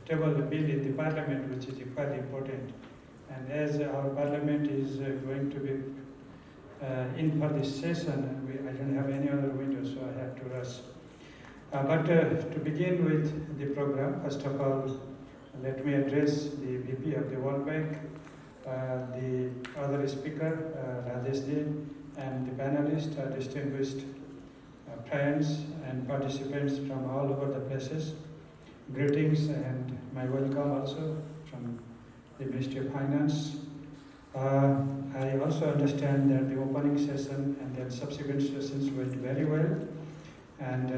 table a bill in the parliament, which is quite important. And as our parliament is going to be in for this session, I don't have any other window, so I have to rush. But to begin with the program, first of all, let me address the VP of the World Bank, the other speaker, Rajesh Ji, and the panelists, distinguished friends and participants from all over the places. Greetings and my welcome also from the Ministry of Finance. I also understand that the opening session and then subsequent sessions went very well. And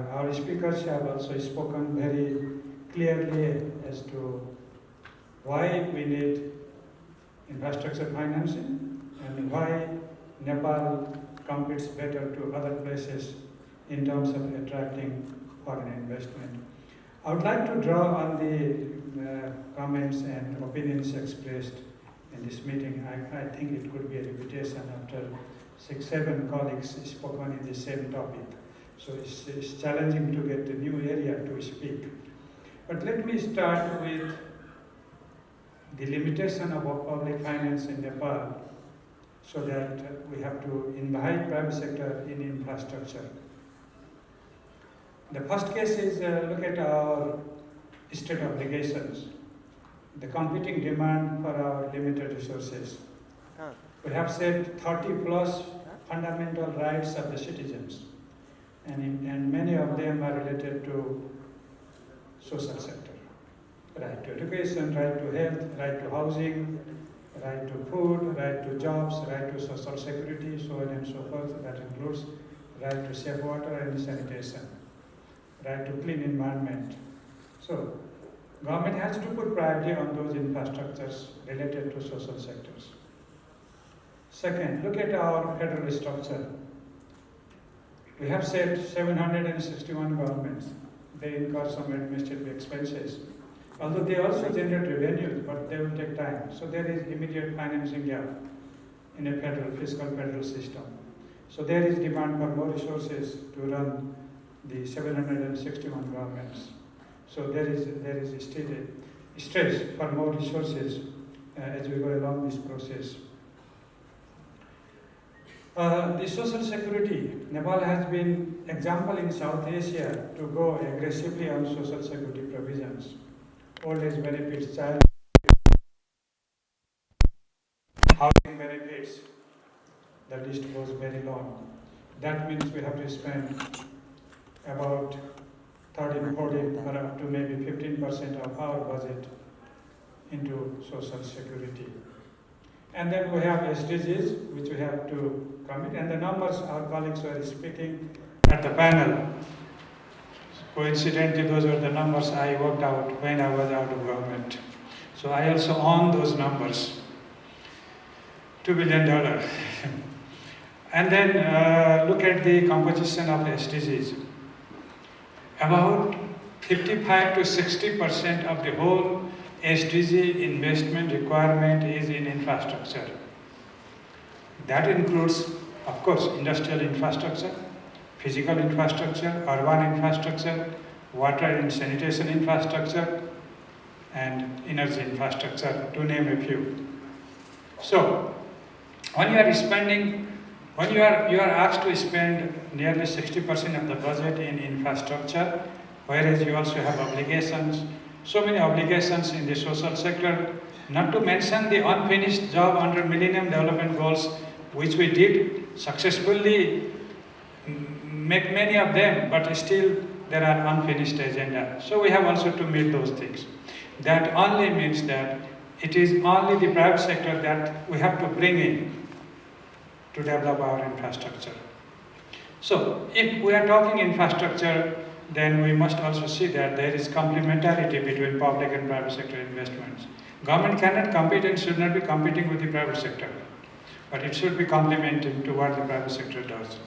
our speakers have also spoken very clearly as to why we need infrastructure financing and why Nepal competes better to other places in terms of attracting foreign investment. I would like to draw on the comments and opinions expressed in this meeting. I think it could be a repetition after 6-7 colleagues spoken in the same topic. So it's challenging to get a new area to speak. But let me start with the limitation of public finance in Nepal, so that we have to invite private sector in infrastructure. The first case is look at our state obligations, the competing demand for our limited resources. We have said 30 plus fundamental rights of the citizens, and many of them are related to social sector. Right to education, right to health, right to housing, right to food, right to jobs, right to social security, so on and so forth. That includes right to safe water and sanitation, right to clean environment. So, government has to put priority on those infrastructures related to social sectors. Second, look at our federal structure. We have said 761 governments. They incur some administrative expenses. Although they also generate revenues, but they will take time. So there is immediate financing gap in a fiscal federal system. So there is demand for more resources to run the 761 governments. So there is still a stress for more resources as we go along this process. The social security, Nepal has been example in South Asia to go aggressively on social security provisions. Old age benefits, child housing benefits, the list goes very long. That means we have to spend about 13, 14, or up to maybe 15% of our budget into social security. And then we have SDGs, which we have to commit, and the numbers our colleagues were speaking at the panel. Coincidentally, those were the numbers I worked out when I was out of government. So I also own those numbers, $2 billion. And then look at the composition of SDGs. About 55 to 60% of the whole SDG investment requirement is in infrastructure. That includes, of course, industrial infrastructure, physical infrastructure, urban infrastructure, water and sanitation infrastructure, and energy infrastructure, to name a few. So, when you are asked to spend nearly 60% of the budget in infrastructure, whereas you also have obligations, so many obligations in the social sector, not to mention the unfinished job under Millennium Development Goals, which we did successfully make many of them, but still there are unfinished agenda. So we have also to meet those things. That only means that it is only the private sector that we have to bring in to develop our infrastructure. So if we are talking infrastructure, then we must also see that there is complementarity between public and private sector investments. Government cannot compete and should not be competing with the private sector, but it should be complementing to what the private sector does.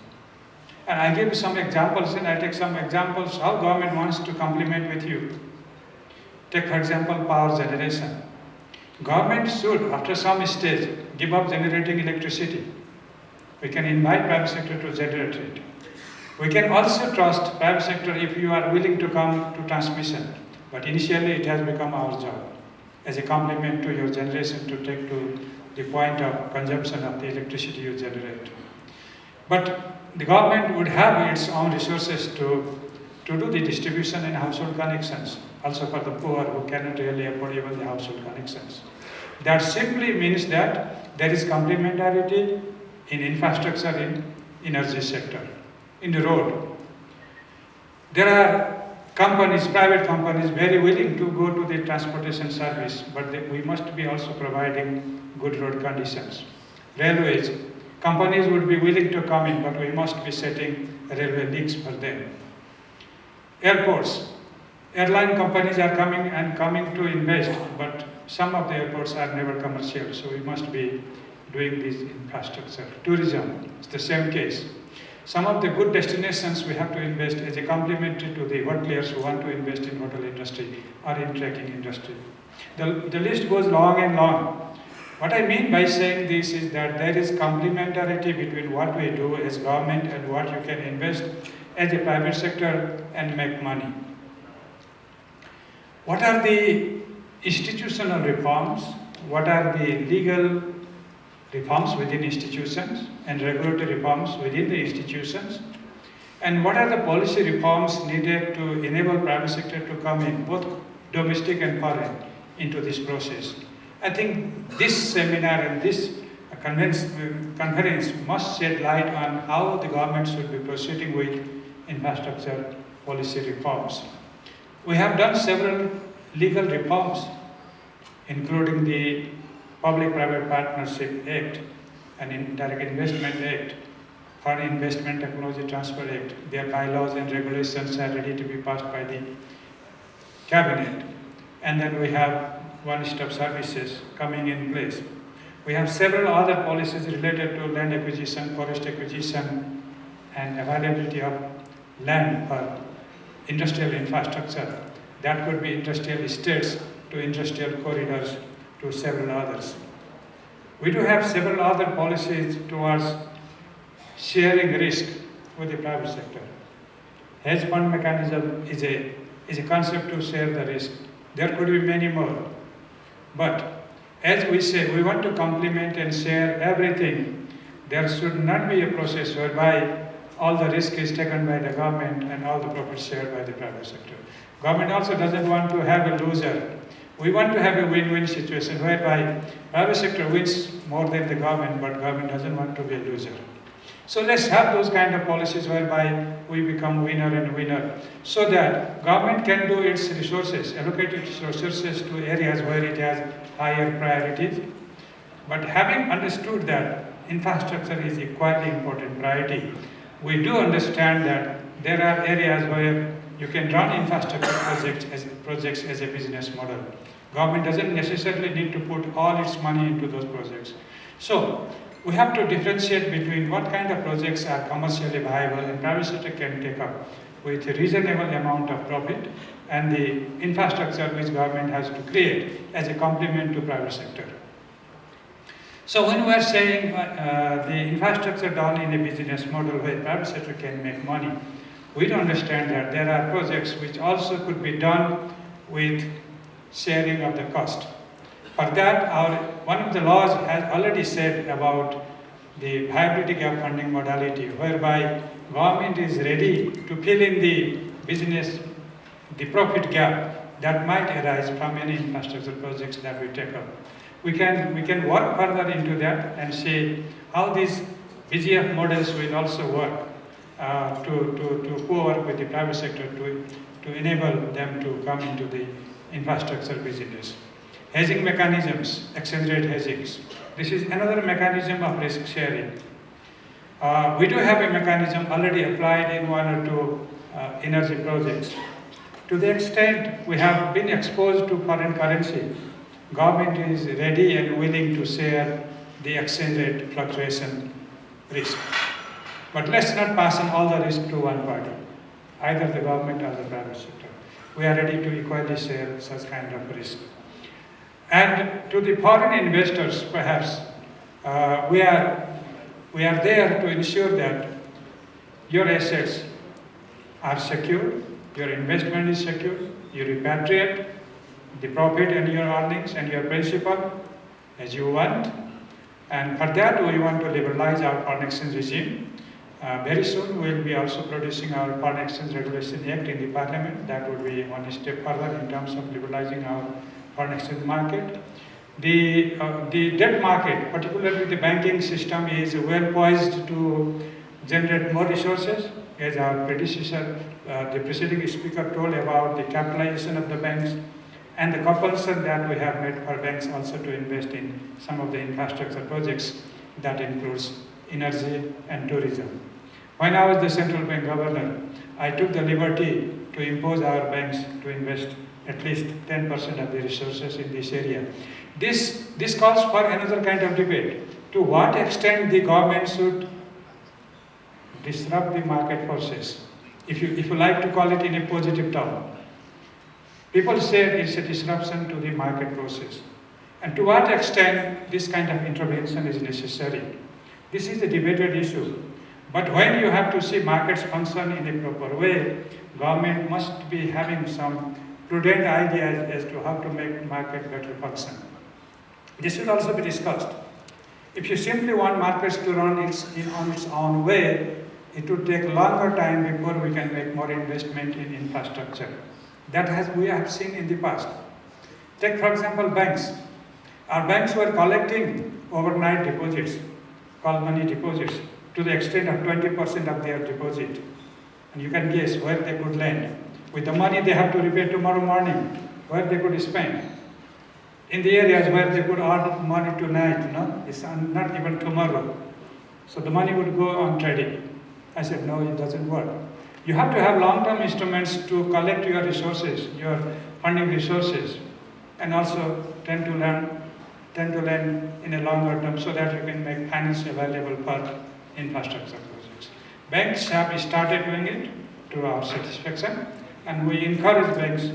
And I give you some examples, and I take some examples how government wants to complement with you. Take, for example, power generation. Government should, after some stage, give up generating electricity. We can invite private sector to generate it. We can also trust private sector if you are willing to come to transmission. But initially it has become our job as a complement to your generation to take to the point of consumption of the electricity you generate. But the government would have its own resources to do the distribution and household connections, also for the poor who cannot really afford even the household connections. That simply means that there is complementarity in infrastructure in energy sector, in the road. There are companies, private companies, very willing to go to the transportation service, but we must be also providing good road conditions. Railways, companies would be willing to come in, but we must be setting railway links for them. Airports, airline companies are coming to invest, but some of the airports are never commercial, so we must be doing this infrastructure. Tourism, it's the same case. Some of the good destinations we have to invest as a complementary to the hoteliers who want to invest in hotel industry or in trekking industry. The list goes long and long. What I mean by saying this is that there is complementarity between what we do as government and what you can invest as a private sector and make money. What are the institutional reforms? What are the legal reforms within institutions and regulatory reforms within the institutions? And what are the policy reforms needed to enable private sector to come in, both domestic and foreign, into this process? I think this seminar and this conference must shed light on how the government should be proceeding with infrastructure policy reforms. We have done several legal reforms, including the Public-Private Partnership Act and Indirect Investment Act, Foreign Investment Technology Transfer Act. Their bylaws and regulations are ready to be passed by the Cabinet. And then we have one-stop services coming in place. We have several other policies related to land acquisition, forest acquisition, and availability of land for industrial infrastructure. That could be industrial estates to industrial corridors to several others. We do have several other policies towards sharing risk with the private sector. Hedge fund mechanism is a concept to share the risk. There could be many more. But as we say, we want to complement and share everything. There should not be a process whereby all the risk is taken by the government and all the profit shared by the private sector. Government also doesn't want to have a loser. We want to have a win-win situation whereby private sector wins more than the government, but government doesn't want to be a loser. So let's have those kind of policies whereby we become winner and winner, so that government can do its resources, allocate its resources to areas where it has higher priorities. But having understood that infrastructure is equally important priority, we do understand that there are areas where you can run infrastructure projects as a business model. Government doesn't necessarily need to put all its money into those projects. So we have to differentiate between what kind of projects are commercially viable and private sector can take up with a reasonable amount of profit, and the infrastructure which government has to create as a complement to private sector. So when we are saying the infrastructure done in a business model where private sector can make money, we do understand that there are projects which also could be done with sharing of the cost. For that, one of the laws has already said about the viability gap funding modality, whereby government is ready to fill in the business, the profit gap that might arise from any infrastructure projects that we take up. We can work further into that and see how these BGF models will also work to co-work with the private sector to enable them to come into the infrastructure business. Hedging mechanisms, exchange rate hedgings. This is another mechanism of risk sharing. We do have a mechanism already applied in one or two energy projects. To the extent we have been exposed to foreign currency, government is ready and willing to share the exchange rate fluctuation risk. But let's not pass on all the risk to one party, either the government or the private sector. We are ready to equally share such kind of risk. And to the foreign investors, perhaps, we are there to ensure that your assets are secure your investment is secure, you repatriate the profit and your earnings and your principal as you want. And for that, we want to liberalize our foreign exchange regime. Very soon, we will be also producing our Foreign Exchange Regulation Act in the Parliament. That would be one step further in terms of liberalizing our foreign exchange market. The debt market, particularly the banking system, is well poised to generate more resources. As our predecessor, the preceding speaker told about the capitalization of the banks and the compulsion that we have made for banks also to invest in some of the infrastructure projects that includes energy and tourism. When I was the central bank governor, I took the liberty to impose our banks to invest at least 10% of the resources in this area. This calls for another kind of debate. To what extent the government should disrupt the market forces, if you like to call it in a positive term. People say it's a disruption to the market process. And to what extent this kind of intervention is necessary? This is a debated issue. But when you have to see markets function in a proper way, government must be having some prudent ideas as to how to make market better function. This should also be discussed. If you simply want markets to run on its own way, it would take longer time before we can make more investment in infrastructure. We have seen in the past. Take, for example, banks. Our banks were collecting overnight deposits, called money deposits, to the extent of 20% of their deposit. And you can guess where they could lend. With the money they have to repay tomorrow morning, where they could spend. In the areas where they could earn money tonight, it's not even tomorrow. So the money would go on trading. I said, no, it doesn't work. You have to have long-term instruments to collect your resources, your funding resources, and also tend to lend in a longer term so that you can make finance available for infrastructure projects. Banks have started doing it to our satisfaction, and we encourage banks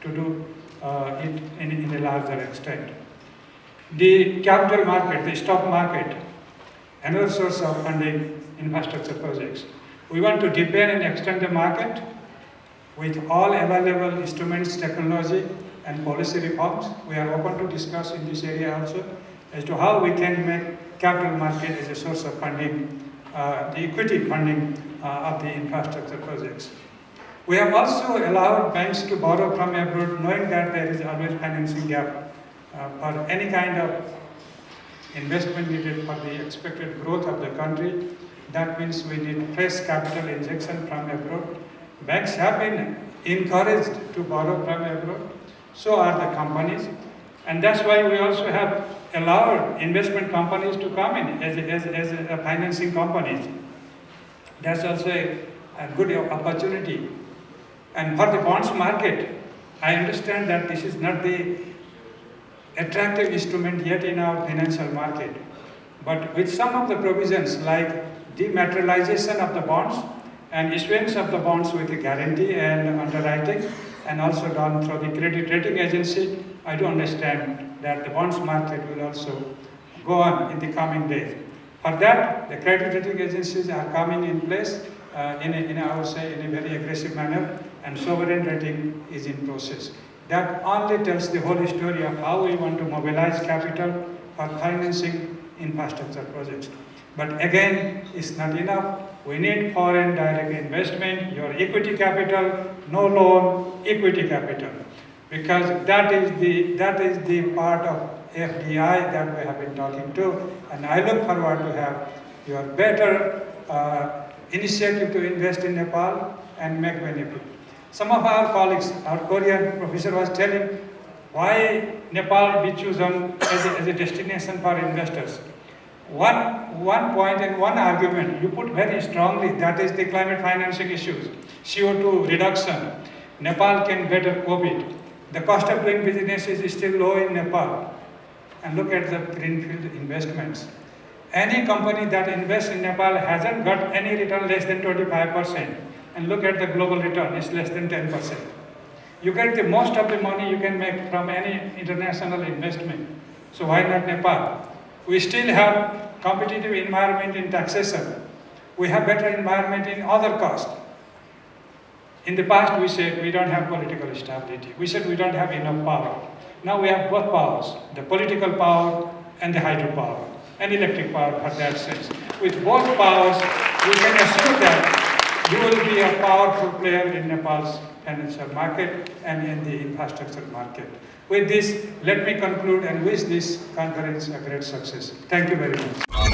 to do it in a larger extent. The capital market, the stock market, another source of funding infrastructure projects. We want to deepen and extend the market with all available instruments, technology, and policy reforms. We are open to discuss in this area also as to how we can make capital market as a source of funding, the equity funding of the infrastructure projects. We have also allowed banks to borrow from abroad, knowing that there is always financing gap for any kind of investment needed for the expected growth of the country. That means we need fresh capital injection from abroad. Banks have been encouraged to borrow from abroad. So are the companies. And that's why we also have allowed investment companies to come in as a financing companies. That's also a good opportunity. And for the bonds market, I understand that this is not the attractive instrument yet in our financial market. But with some of the provisions like dematerialization of the bonds and issuance of the bonds with a guarantee and underwriting, and also done through the credit rating agency, I do understand that the bonds market will also go on in the coming days. For that, the credit rating agencies are coming in place I would say, in a very aggressive manner, and sovereign rating is in process. That only tells the whole story of how we want to mobilize capital for financing infrastructure projects. But again, it's not enough. We need foreign direct investment, your equity capital, no loan, equity capital. Because that is the part of FDI that we have been talking to, and I look forward to have your better initiative to invest in Nepal and make benefit. Some of our colleagues, our Korean professor was telling why Nepal be chosen as a destination for investors. One point and one argument you put very strongly, that is the climate financing issues, CO2 reduction. Nepal can better cope it. The cost of doing business is still low in Nepal. And look at the greenfield investments. Any company that invests in Nepal hasn't got any return less than 25%. And look at the global return, it's less than 10%. You get the most of the money you can make from any international investment. So why not Nepal? We still have competitive environment in taxation. We have better environment in other costs. In the past, we said we don't have political stability. We said we don't have enough power. Now we have both powers, the political power and the hydropower, and electric power for that sense. With both powers, we can assure that you will be a powerful player in Nepal's financial market and in the infrastructure market. With this, let me conclude and wish this conference a great success. Thank you very much.